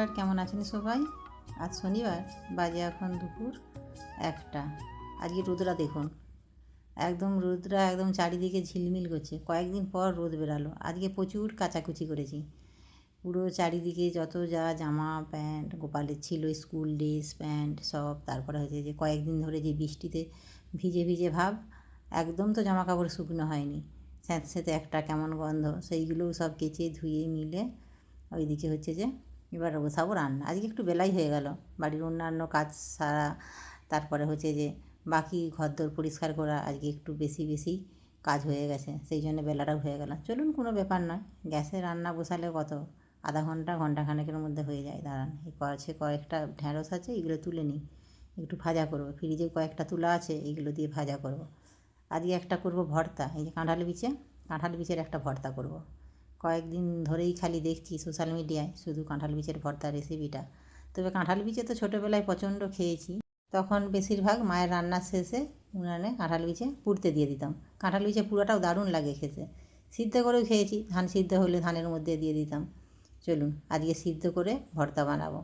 নমস্কার, কেমন আছেন সবাই? আজ শনিবার, বাজে এখন দুপুর 1টা। আজকে রোদরা দেখুন, একদম রোদরা একদম চারিদিকে ঝিলমিল করছে। কয়েকদিন পর রোদ বেরালো। আজকে প্রচুর কাচাকুচি করেছি, পুরো চারিদিকে যত যা জামা প্যান্ট গোপালের ছিল, স্কুল ড্রেস প্যান্ট সব। তারপরে হচ্ছে যে কয়েকদিন ধরে যে বৃষ্টিতে ভিজে ভিজে ভাব, একদম তো জামা কাপড় শুকনো হয়নি, স্যাঁতস্যাঁতে একটা কেমন গন্ধ, সেইগুলোও সব কেচে ধুয়ে মিলে ওইদিকে হচ্ছে যে এবার বসাবো রান্না। আজকে একটু বেলাই হয়ে গেল, বাড়ির অন্যান্য কাজ সারা, তারপরে হচ্ছে যে বাকি ঘরদোর পরিষ্কার করা, আজকে একটু বেশি বেশি কাজ হয়ে গেছে, সেই জন্য বেলাটাও হয়ে গেল। চলুন, কোনো ব্যাপার নয়, গ্যাসে রান্না বসালে কত আধা ঘন্টা ঘন্টাখানেকের মধ্যে হয়ে যায়। দাঁড়ান, এই কয়েকটা ঢ্যাঁড়স আছে, এগুলো তুলে নিই, একটু ভাজা করব। ফ্রিজে কয়েকটা তুলা আছে, এইগুলো দিয়ে ভাজা করব। আজকে একটা করব ভর্তা, এই যে কাঁঠাল বিচের একটা ভর্তা করব। কয়েকদিন ধরেই খালি দেখছি সোশ্যাল মিডিয়ায় শুধু কাঁঠাল বিচের ভর্তার রেসিপিটা। তবে কাঁঠাল বিচে তো ছোটোবেলায় প্রচণ্ড খেয়েছি, তখন বেশিরভাগ মায়ের রান্নার শেষে উনানে কাঁঠাল বিচে পুড়তে দিয়ে দিতাম। কাঁঠাল বিচে পুরোটাও দারুণ লাগে খেতে। সিদ্ধ করেও খেয়েছি, ধান সিদ্ধ হলে ধানের মধ্যে দিয়ে দিতাম। চলুন, আজকে সিদ্ধ করে ভর্তা বানাবো।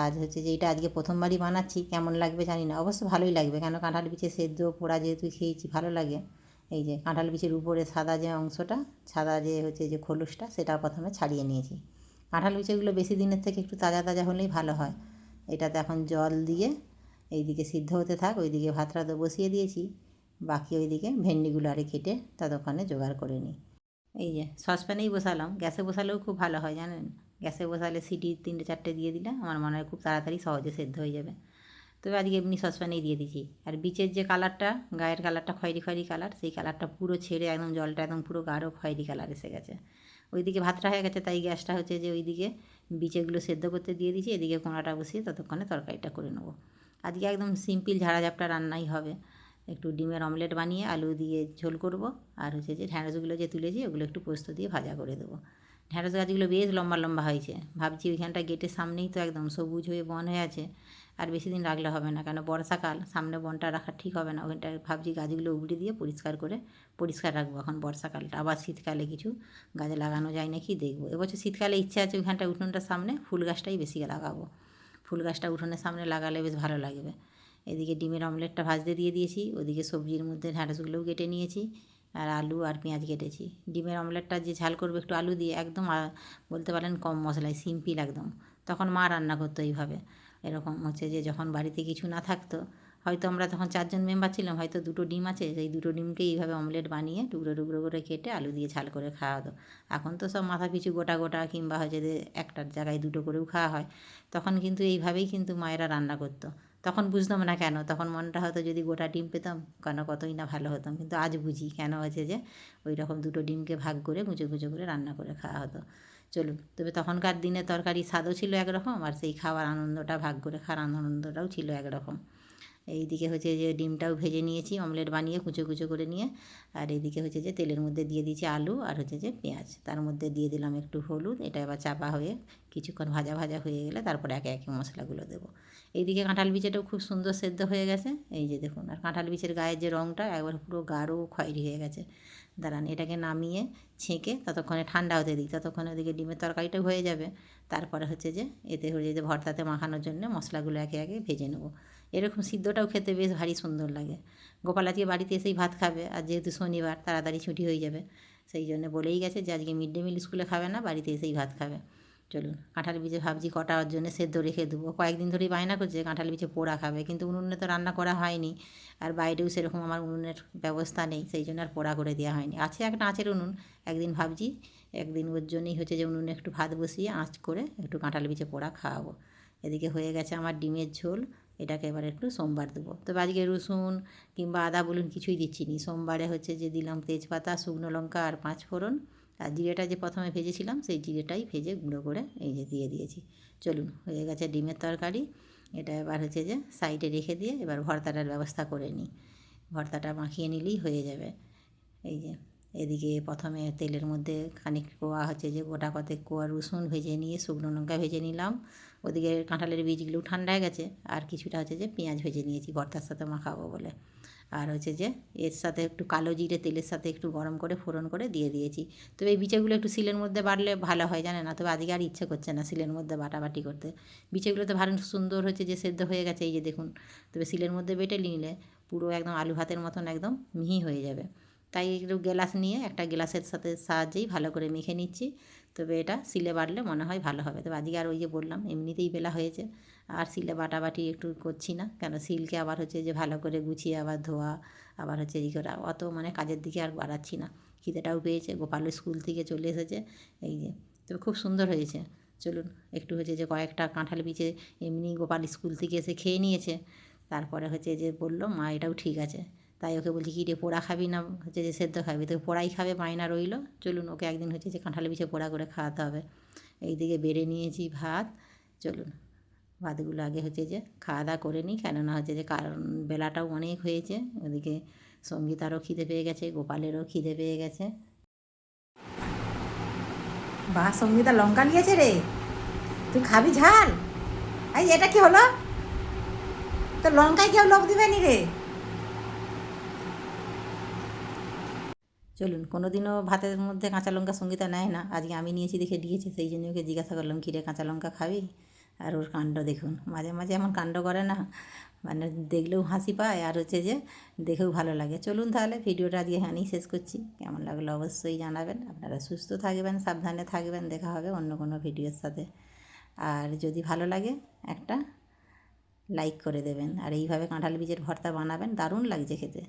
আজ হচ্ছে যে এটা আজকে প্রথমবারই বানাচ্ছি, কেমন লাগবে জানি না, অবশ্য ভালোই লাগবে, কেন কাঁঠাল বিচে সেদ্ধ পোড়া যেহেতু খেয়েছি, ভালো লাগে। এই যে কাঁঠাল বিচের উপরে সাদা যে অংশটা, সাদা যে হচ্ছে যে খোলসটা, সেটা প্রথমে ছাড়িয়ে নিয়েছি। কাঁঠাল বিচেগুলো বেশি দিনের থেকে একটু তাজা তাজা হলেই ভালো হয়। এটাতে এখন জল দিয়ে এইদিকে সিদ্ধ হতে থাক, ওইদিকে ভাতটা তো বসিয়ে দিয়েছি, বাকি ওইদিকে ভেন্ডিগুলো আরে কেটে ততক্ষণে জোগাড় করে নিই। এই যে সসপ্যানেই বসালাম, গ্যাসে বসালেও খুব ভালো হয় জানেন। গ্যাসে বসালে সিটি 3-4টে দিয়ে দিলে আমার মনে হয় খুব তাড়াতাড়ি সহজে সেদ্ধ হয়ে যাবে। তবে আজকে এমনি সসপ্যানেই দিয়ে দিচ্ছি। আর বিচের যে কালারটা, গায়ের কালারটা খয়েরি খয়েরি কালার, সেই কালারটা পুরো ছেড়ে একদম জলটা একদম পুরো গাঢ় খয়েরি কালার এসে গেছে। ওইদিকে ভাতটা হয়ে গেছে, তাই গ্যাসটা হচ্ছে যে ওইদিকে বিচেগুলো সেদ্ধ করতে দিয়ে দিয়েছি, এদিকে কোঁড়াটা বসিয়ে ততক্ষণে তরকারিটা করে নেবো। আজকে একদম সিম্পল ঝাড়াঝাপটা রান্নাই হবে। একটু ডিমের অমলেট বানিয়ে আলু দিয়ে ঝোল করব, আর হচ্ছে যে ঢ্যাঁড়সগুলো যে তুলেছি ওগুলো একটু পোস্ত দিয়ে ভাজা করে দেবো। ঢ্যাঁড়স গাছগুলো বেশ লম্বা লম্বা হয়েছে, ভাবছি ওইখানটা গেটের সামনেই তো একদম সবুজ হয়ে বন হয়ে আছে, আর বেশি দিন রাখলে হবে না, কেন বর্ষাকাল সামনে, বনটা রাখা ঠিক হবে না। ওইখানটা ভাবছি গাছগুলো উবড়ে দিয়ে পরিষ্কার রাখবো এখন বর্ষাকালটা, আবার শীতকালে কিছু গাছ লাগানো যায় নাকি দেখবো। এবছর শীতকালে ইচ্ছে আছে ওইখানটা উঠোনটার সামনে ফুল গাছটাই বেশি লাগাবো, ফুল গাছটা উঠোনের সামনে লাগালে বেশ ভালো লাগবে। এদিকে ডিমের অমলেটটা ভাজতে দিয়ে দিয়েছি, ওদিকে সবজির মধ্যে ঢ্যাঁড়সগুলোও কেটে নিয়েছি, আর আলু আর পেঁয়াজ কেটেছি। ডিমের অমলেটটা যে ঝাল করবো একটু আলু দিয়ে, একদম বলতে পারেন কম মশলায়, সিম্পল একদম। তখন মা রান্না করতো এইভাবে। এরকম হচ্ছে যে যখন বাড়িতে কিছু না থাকতো, হয়তো আমরা তখন 4জন মেম্বার ছিলাম, হয়তো 2টো ডিম আছে, সেই 2টো ডিমকে এইভাবে অমলেট বানিয়ে টুকরো টুকরো করে কেটে আলু দিয়ে ঝাল করে খাওয়া হতো। এখন তো সব মাথা পিছু গোটা গোটা, কিংবা হচ্ছে যে একটার জায়গায় 2টো করেও খাওয়া হয়। তখন কিন্তু এইভাবেই কিন্তু মায়েরা রান্না করতো। তখন বুঝতাম না কেন, তখন মনটা হয়তো যদি গোটা ডিম পেতাম কেন কতই না ভালো হতাম, কিন্তু আজ বুঝি কেন হয়েছে যে ওই রকম 2টো ডিমকে ভাগ করে কুচো কুচো করে রান্না করে খাওয়া হতো। চলুন, তবে তখনকার দিনে তরকারি স্বাদও ছিল একরকম, আর সেই খাওয়ার আনন্দটা, ভাগ করে খাওয়ার আনন্দটাও ছিল একরকম। এইদিকে হচ্ছে যে ডিমটাও ভেজে নিয়েছি অমলেট বানিয়ে কুচো কুচো করে নিয়ে, আর এইদিকে হচ্ছে যে তেলের মধ্যে দিয়ে দিয়েছি আলু আর হচ্ছে যে পেঁয়াজ, তার মধ্যে দিয়ে দিলাম একটু হলুদ, এটা এবার চাপা হয়ে কিছুক্ষণ ভাজা ভাজা হয়ে গেলে তারপরে একে একে মশলাগুলো দেবো। এইদিকে কাঁঠাল বিচিটাও খুব সুন্দর সেদ্ধ হয়ে গেছে, এই যে দেখুন। আর কাঁঠাল বিচের গায়ের যে রঙটা একবার পুরো গাঢ় খয়েরি হয়ে গেছে। দাঁড়ান, এটাকে নামিয়ে ছেঁকে ততক্ষণে ঠান্ডা হতে দিই, ততক্ষণে ওদিকে ডিমের তরকারিটাও হয়ে যাবে। তারপরে হচ্ছে যে এতে হয়ে যে ভর্তাতে মাখানোর জন্য মশলাগুলো একে একে ভেজে নেবো। এরকম সিদ্ধটাও খেতে বেশ ভারী সুন্দর লাগে। গোপাল আজকে বাড়িতে এসেই ভাত খাবে, আর যেহেতু শনিবার তাড়াতাড়ি ছুটি হয়ে যাবে, সেই জন্য বলেই গেছে যে আজকে মিড ডে মিল স্কুলে খাবে না, বাড়িতে এসেই ভাত খাবে। চলুন, কাঁঠাল বিচে ভাবছি কটা ওর জন্য সেদ্ধ রেখে দেবো, কয়েকদিন ধরেই বায়না করছে কাঁঠাল বিচে পোড়া খাবে, কিন্তু উনুনে তো রান্না করা হয়নি, আর বাইরেও সেরকম আমার উনুনের ব্যবস্থা নেই, সেই জন্য আর পোড়া করে দেওয়া হয়নি। আছে একটা আঁচের উনুন, একদিন ভাবছি একদিন ওর জন্যই হচ্ছে যে উনুনে একটু ভাত বসিয়ে আঁচ করে একটু কাঁঠাল বিচে পোড়া খাওয়াবো। এদিকে হয়ে গেছে আমার ডিমের ঝোল, এটাকে এবার একটু সোমবার দেবো। তবে আজকে রসুন কিংবা আদা বলুন কিছুই দিচ্ছি নি, সোমবারে হচ্ছে যে দিলাম তেজপাতা, শুকনো লঙ্কা আর 5 ফোড়ন, আর জিরেটা যে প্রথমে ভেজেছিলাম সেই জিরেটাই ভেজে গুঁড়ো করে এই যে দিয়ে দিয়েছি। চলুন, হয়ে গেছে ডিমের তরকারি, এটা এবার হচ্ছে যে সাইডে রেখে দিয়ে এবার ভর্তাটার ব্যবস্থা করে নিই। ভর্তাটা মাখিয়ে নিলেই হয়ে যাবে। এই যে এদিকে প্রথমে তেলের মধ্যে খানিক কোয়া হচ্ছে যে গোটা কতেক কোয়া রসুন ভেজে নিয়ে শুকনো লঙ্কা ভেজে নিলাম, ওদিকে কাঁঠালের বীজগুলো ঠান্ডা হয়ে গেছে, আর কিছুটা হচ্ছে যে পেঁয়াজ ভেজে নিয়েছি ভর্তার সাথে মাখাবো বলে। আর হচ্ছে যে এর সাথে একটু কালো জিরে তেলের সাথে একটু গরম করে ফোড়ন করে দিয়ে দিয়েছি। তবে এই বিচেগুলো একটু শিলের মধ্যে বাটলে ভালো হয়, জানে না, তবে আজকে আর ইচ্ছে করছে না শিলের মধ্যে বাটাবাটি করতে। বিচেগুলো তো ভালো সুন্দর হচ্ছে যে সেদ্ধ হয়ে গেছে, এই যে দেখুন। তবে শিলের মধ্যে বেটে নিলে পুরো একদম আলু ভাতের মতন একদম মিহি হয়ে যাবে। তাই একটু গ্লাস নিয়ে একটা গ্লাসের সাথে সাহায্যেই ভালো করে মেখে নিচ্ছি। তবে এটা শিলে বাটলে মনে হয় ভালো হবে। তবে আজকে আর ওই যে বললাম এমনিতেই বেলা হয়েছে, আর শিলে বাটাবাটি একটু করছি না, কেন শিলকে আবার হচ্ছে যে ভালো করে গুছিয়ে আবার ধোয়া, আবার হচ্ছে এই করা, অত মানে কাজের দিকে আর বাড়াচ্ছি না। খিদেটাও পেয়েছে, গোপালও স্কুল থেকে চলে এসেছে, এই যে। তবে খুব সুন্দর হয়েছে। চলুন একটু হচ্ছে যে কয়েকটা কাঁঠাল বিচে এমনি গোপাল স্কুল থেকে এসে খেয়ে নিয়েছে। তারপরে হচ্ছে যে বললো মা এটাও ঠিক আছে। তাই ওকে বলছি কী রে, পোড়া খাবি না হচ্ছে যে সেদ্ধ খাবি? তো পোড়াই খাবে, বায়না রইলো। চলুন ওকে একদিন হচ্ছে যে কাঁঠাল বিছে পোড়া করে খাওয়াতে হবে। এইদিকে বেড়ে নিয়েছি ভাত। চলুন ভাতগুলো আগে হচ্ছে যে খাওয়া দাওয়া করে নিই, কেননা হচ্ছে যে কারণ বেলাটাও অনেক হয়েছে। ওদিকে সঙ্গীতারও খিদে পেয়ে গেছে, গোপালেরও খিদে পেয়ে গেছে। বাহ, সঙ্গীতা লঙ্কা নিয়েছে রে, তুই খাবি ঝাল? এই এটা কি হলো? তো লঙ্কায় কেউ লোক দিবে নি রে? চলুন, কোনো দিনও ভাতের মধ্যে কাঁচা লঙ্কা সঙ্গীতা নেয় না, আজকে আমি নিয়েছি দেখে দিয়েছি, সেই জন্য ওকে জিজ্ঞাসা করলাম কী রে কাঁচা লঙ্কা খাবি? আর ওর কাণ্ড দেখুন, মাঝে মাঝে এমন কাণ্ড করে না, মানে দেখলেও হাসি পায় আর হচ্ছে যে দেখেও ভালো লাগে। চলুন তাহলে ভিডিওটা আজকে এখানেই শেষ করছি। কেমন লাগলো অবশ্যই জানাবেন। আপনারা সুস্থ থাকবেন, সাবধানে থাকবেন। দেখা হবে অন্য কোনো ভিডিওর সাথে। আর যদি ভালো লাগে একটা লাইক করে দেবেন, আর এইভাবে কাঁঠাল বীজের ভর্তা বানাবেন, দারুণ লাগছে খেতে।